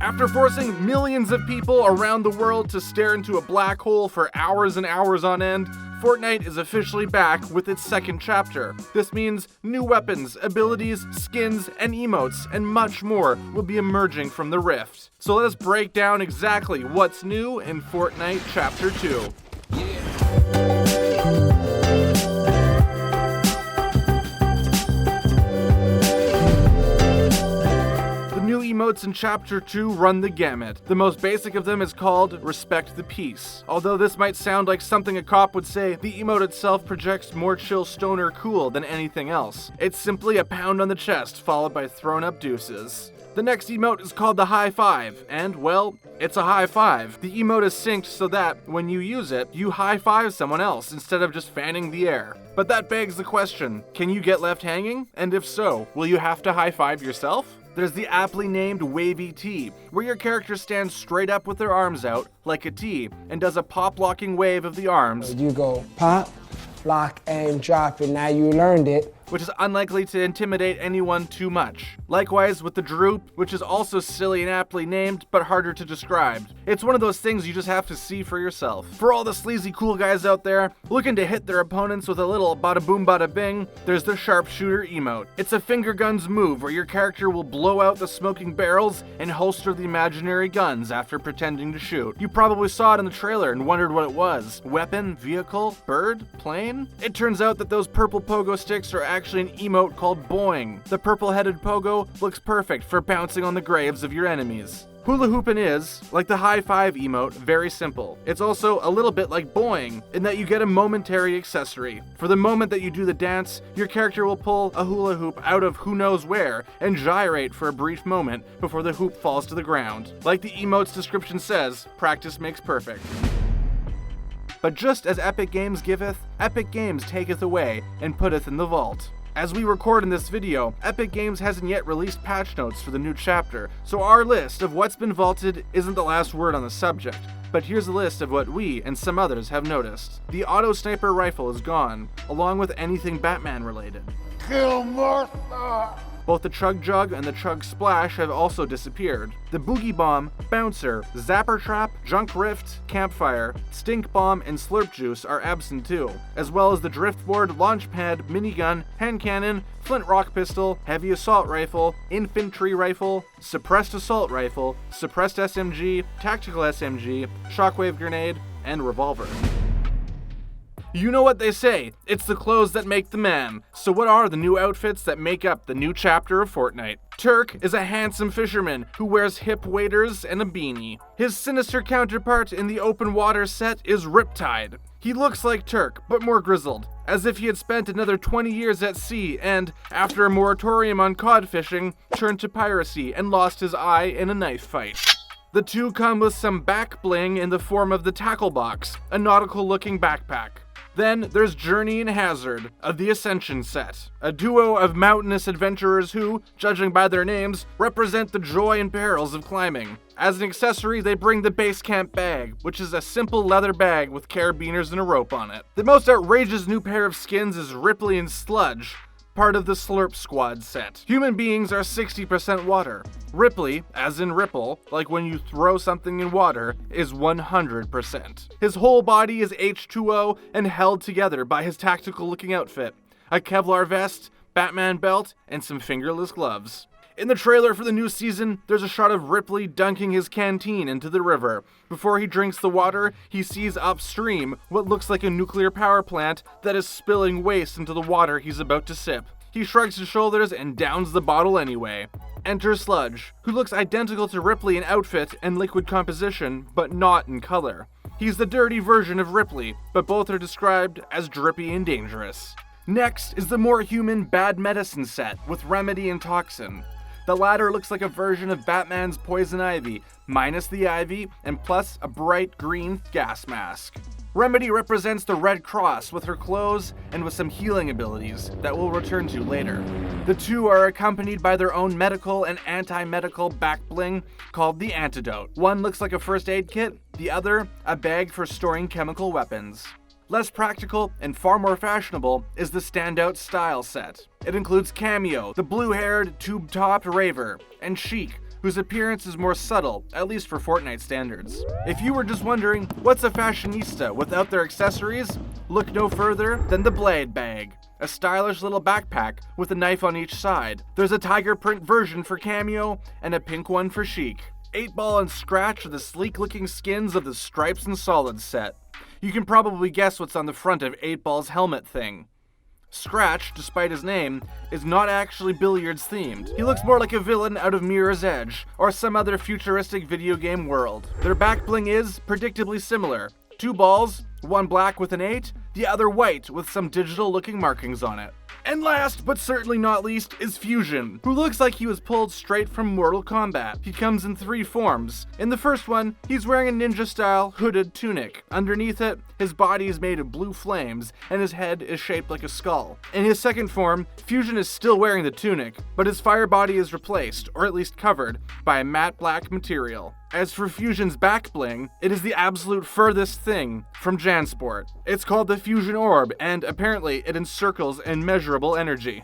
After forcing millions of people around the world to stare into a black hole for hours and hours on end, Fortnite is officially back with its second chapter. This means new weapons, abilities, skins, and emotes, and much more will be emerging from the Rift. So let us break down exactly what's new in Fortnite Chapter 2. Emotes in Chapter 2 run the gamut. The most basic of them is called Respect the Peace. Although this might sound like something a cop would say, the emote itself projects more chill stoner cool than anything else. It's simply a pound on the chest followed by thrown up deuces. The next emote is called the High Five, and well, it's a high five. The emote is synced so that, when you use it, you high five someone else instead of just fanning the air. But that begs the question, can you get left hanging? And if so, will you have to high five yourself? There's the aptly named Wavy T, where your character stands straight up with their arms out, like a T, and does a pop-locking wave of the arms. You go pop, lock, and drop it. Now you learned it. Which is unlikely to intimidate anyone too much. Likewise with the Droop, which is also silly and aptly named, but harder to describe. It's one of those things you just have to see for yourself. For all the sleazy cool guys out there, looking to hit their opponents with a little bada boom bada bing, there's the Sharpshooter emote. It's a finger guns move where your character will blow out the smoking barrels and holster the imaginary guns after pretending to shoot. You probably saw it in the trailer and wondered what it was. Weapon, vehicle, bird, plane? It turns out that those purple pogo sticks are actually an emote called Boing. The purple-headed pogo looks perfect for bouncing on the graves of your enemies. Hula hoopin' is, like the high five emote, very simple. It's also a little bit like Boing, in that you get a momentary accessory. For the moment that you do the dance, your character will pull a hula hoop out of who knows where and gyrate for a brief moment before the hoop falls to the ground. Like the emote's description says, practice makes perfect. But just as Epic Games giveth, Epic Games taketh away and putteth in the vault. As we record in this video, Epic Games hasn't yet released patch notes for the new chapter, so our list of what's been vaulted isn't the last word on the subject. But here's a list of what we and some others have noticed. The auto sniper rifle is gone, along with anything Batman related. Kill Martha! Both the Chug Jug and the Chug Splash have also disappeared. The Boogie Bomb, Bouncer, Zapper Trap, Junk Rift, Campfire, Stink Bomb, and Slurp Juice are absent too, as well as the Driftboard, Launchpad, Minigun, Hand Cannon, Flint Rock Pistol, Heavy Assault Rifle, Infantry Rifle, Suppressed Assault Rifle, Suppressed SMG, Tactical SMG, Shockwave Grenade, and Revolver. You know what they say, it's the clothes that make the man. So what are the new outfits that make up the new chapter of Fortnite? Turk is a handsome fisherman who wears hip waders and a beanie. His sinister counterpart in the open water set is Riptide. He looks like Turk, but more grizzled, as if he had spent another 20 years at sea and, after a moratorium on cod fishing, turned to piracy and lost his eye in a knife fight. The two come with some back bling in the form of the Tackle Box, a nautical-looking backpack. Then there's Journey and Hazard of the Ascension set, a duo of mountainous adventurers who, judging by their names, represent the joy and perils of climbing. As an accessory, they bring the Base Camp Bag, which is a simple leather bag with carabiners and a rope on it. The most outrageous new pair of skins is Ripley and Sludge, part of the Slurp Squad set. Human beings are 60% water. Ripley, as in ripple, like when you throw something in water, is 100%. His whole body is H2O and held together by his tactical-looking outfit, a Kevlar vest, Batman belt, and some fingerless gloves. In the trailer for the new season, there's a shot of Ripley dunking his canteen into the river. Before he drinks the water, he sees upstream what looks like a nuclear power plant that is spilling waste into the water he's about to sip. He shrugs his shoulders and downs the bottle anyway. Enter Sludge, who looks identical to Ripley in outfit and liquid composition, but not in color. He's the dirty version of Ripley, but both are described as drippy and dangerous. Next is the more human Bad Medicine set with Remedy and Toxin. The latter looks like a version of Batman's Poison Ivy, minus the ivy, and plus a bright green gas mask. Remedy represents the Red Cross with her clothes and with some healing abilities that we'll return to later. The two are accompanied by their own medical and anti-medical back bling called the Antidote. One looks like a first aid kit, the other a bag for storing chemical weapons. Less practical and far more fashionable is the standout style set. It includes Cameo, the blue-haired, tube-topped raver, and Chic, whose appearance is more subtle, at least for Fortnite standards. If you were just wondering, what's a fashionista without their accessories? Look no further than the Blade Bag, a stylish little backpack with a knife on each side. There's a tiger print version for Cameo and a pink one for Chic. 8-Ball and Scratch are the sleek-looking skins of the Stripes and Solids set. You can probably guess what's on the front of 8-Ball's helmet thing. Scratch, despite his name, is not actually billiards themed. He looks more like a villain out of Mirror's Edge, or some other futuristic video game world. Their back bling is predictably similar. 2 balls, one black with an 8, the other white with some digital looking markings on it. And last, but certainly not least, is Fusion, who looks like he was pulled straight from Mortal Kombat. He comes in 3 forms. In the first one, he's wearing a ninja-style hooded tunic. Underneath it, his body is made of blue flames, and his head is shaped like a skull. In his second form, Fusion is still wearing the tunic, but his fire body is replaced, or at least covered, by a matte black material. As for Fusion's back bling, it is the absolute furthest thing from Jansport. It's called the Fusion Orb, and apparently it encircles immeasurable energy.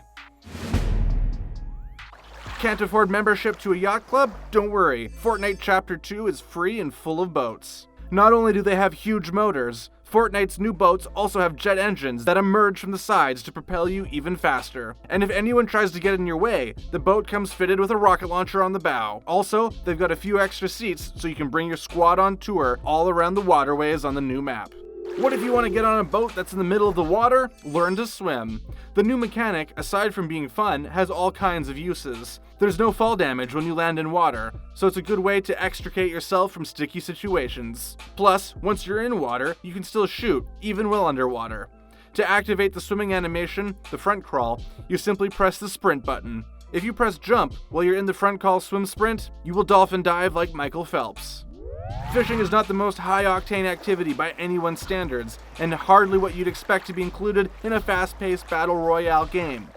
Can't afford membership to a yacht club? Don't worry, Fortnite Chapter 2 is free and full of boats. Not only do they have huge motors, Fortnite's new boats also have jet engines that emerge from the sides to propel you even faster. And if anyone tries to get in your way, the boat comes fitted with a rocket launcher on the bow. Also, they've got a few extra seats so you can bring your squad on tour all around the waterways on the new map. What if you want to get on a boat that's in the middle of the water? Learn to swim. The new mechanic, aside from being fun, has all kinds of uses. There's no fall damage when you land in water, so it's a good way to extricate yourself from sticky situations. Plus, once you're in water, you can still shoot, even while underwater. To activate the swimming animation, the front crawl, you simply press the sprint button. If you press jump while you're in the front crawl swim sprint, you will dolphin dive like Michael Phelps. Fishing is not the most high-octane activity by anyone's standards, and hardly what you'd expect to be included in a fast-paced Battle Royale game.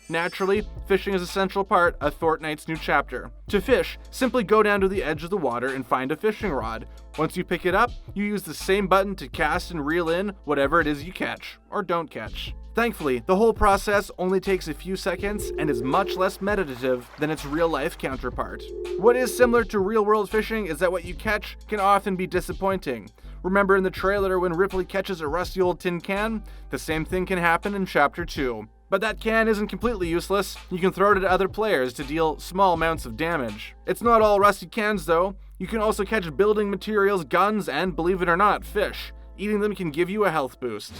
Naturally, fishing is a central part of Fortnite's new chapter. To fish, simply go down to the edge of the water and find a fishing rod. Once you pick it up, you use the same button to cast and reel in whatever it is you catch, or don't catch. Thankfully, the whole process only takes a few seconds and is much less meditative than its real-life counterpart. What is similar to real-world fishing is that what you catch can often be disappointing. Remember in the trailer when Ripley catches a rusty old tin can? The same thing can happen in Chapter 2. But that can isn't completely useless. You can throw it at other players to deal small amounts of damage. It's not all rusty cans though. You can also catch building materials, guns, and believe it or not, fish. Eating them can give you a health boost.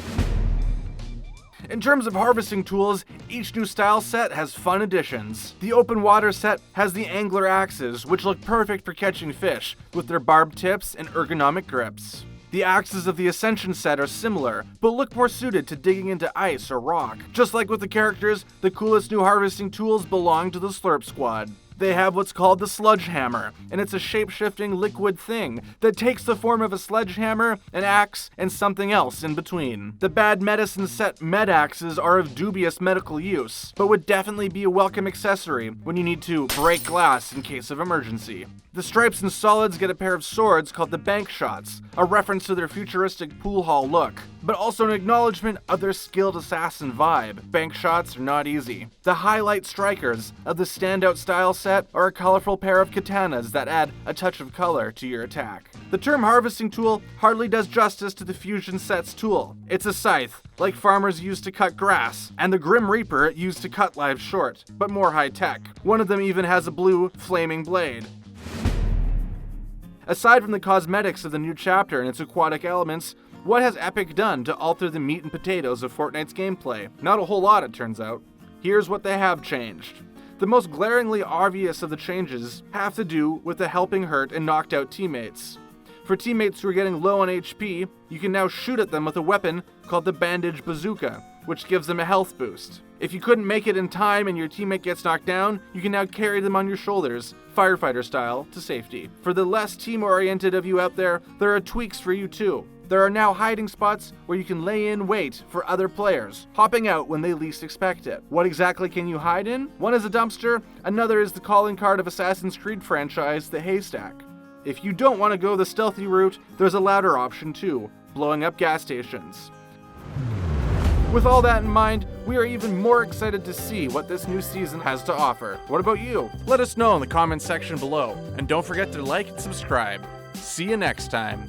In terms of harvesting tools, each new style set has fun additions. The open water set has the angler axes, which look perfect for catching fish, with their barbed tips and ergonomic grips. The axes of the Ascension set are similar, but look more suited to digging into ice or rock. Just like with the characters, the coolest new harvesting tools belong to the Slurp Squad. They have what's called the Sludge Hammer, and it's a shape-shifting liquid thing that takes the form of a sledgehammer, an axe, and something else in between. The Bad Medicine set med axes are of dubious medical use, but would definitely be a welcome accessory when you need to break glass in case of emergency. The Stripes and Solids get a pair of swords called the Bank Shots, a reference to their futuristic pool hall look, but also an acknowledgement of their skilled assassin vibe. Bank shots are not easy. The Highlight Strikers of the standout style set are a colorful pair of katanas that add a touch of color to your attack. The term harvesting tool hardly does justice to the Fusion set's tool. It's a scythe, like farmers use to cut grass, and the Grim Reaper used to cut lives short, but more high-tech. One of them even has a blue, flaming blade. Aside from the cosmetics of the new chapter and its aquatic elements, what has Epic done to alter the meat and potatoes of Fortnite's gameplay? Not a whole lot, it turns out. Here's what they have changed. The most glaringly obvious of the changes have to do with the helping hurt and knocked out teammates. For teammates who are getting low on HP, you can now shoot at them with a weapon called the bandage bazooka, which gives them a health boost. If you couldn't make it in time and your teammate gets knocked down, you can now carry them on your shoulders, firefighter style, to safety. For the less team-oriented of you out there, there are tweaks for you too. There are now hiding spots where you can lay in wait for other players, hopping out when they least expect it. What exactly can you hide in? One is a dumpster, another is the calling card of Assassin's Creed franchise, the Haystack. If you don't want to go the stealthy route, there's a louder option too, blowing up gas stations. With all that in mind, we are even more excited to see what this new season has to offer. What about you? Let us know in the comments section below, and don't forget to like and subscribe. See you next time.